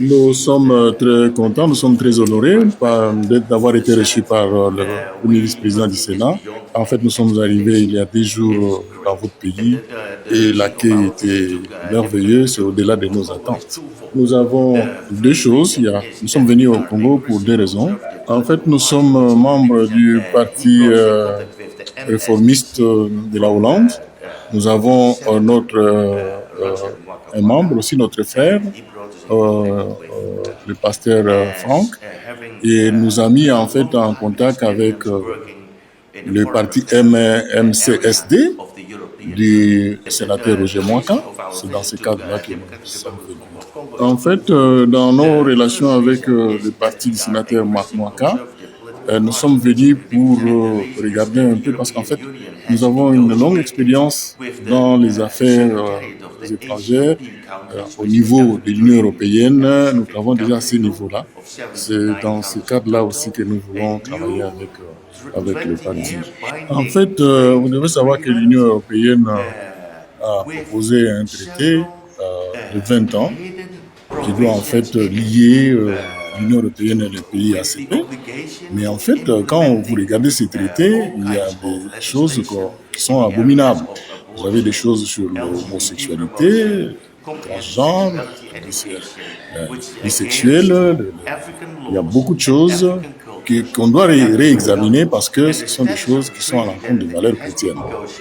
Nous sommes très contents, nous sommes très honorés d'avoir été reçus par le premier vice-président du Sénat. En fait, nous sommes arrivés il y a 10 jours dans votre pays et l'accueil était merveilleux, c'est au-delà de nos attentes. Nous avons deux choses. Nous sommes venus au Congo pour deux raisons. En fait, nous sommes membres du parti réformiste de la Hollande. Nous avons un membre aussi, notre frère, le pasteur Franck, et nous a mis en fait en contact avec le parti MCSD du sénateur Roger Mwaka. C'est dans ce cadre-là que nous sommes venus. En fait, dans nos relations avec le parti du sénateur Marc Mwaka, nous sommes venus pour regarder un peu parce qu'en fait, nous avons une longue expérience dans les affaires étrangères au niveau de l'Union européenne. Nous travaillons déjà à ce niveau-là. C'est dans ce cadre-là aussi que nous voulons travailler avec le parti. En fait, vous devez savoir que l'Union européenne a proposé un traité de 20 ans qui doit en fait lier l'Union européenne et les pays ACP. Mais en fait, quand vous regardez ces traités, il y a des choses qui sont abominables. Vous avez des choses sur l'homosexualité, transgenre, bisexuel. Il y a beaucoup de choses qu'on doit réexaminer parce que ce sont des choses qui sont à l'encontre des valeurs chrétiennes.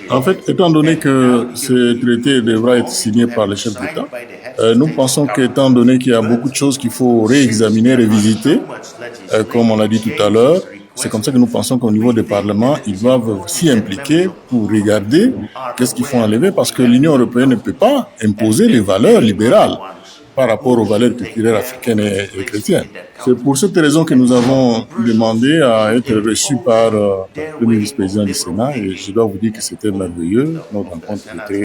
En fait, étant donné que ce traité devra être signé par les chefs d'État, nous pensons qu'étant donné qu'il y a beaucoup de choses qu'il faut réexaminer, révisiter, comme on l'a dit tout à l'heure, c'est comme ça que nous pensons qu'au niveau des parlements, ils doivent s'y impliquer pour regarder qu'est-ce qu'il faut enlever parce que l'Union européenne ne peut pas imposer les valeurs libérales par rapport aux valeurs culturelles africaines et chrétiennes. C'est pour cette raison que nous avons demandé à être reçus par le premier vice-président du Sénat et je dois vous dire que c'était merveilleux. Notre rencontre était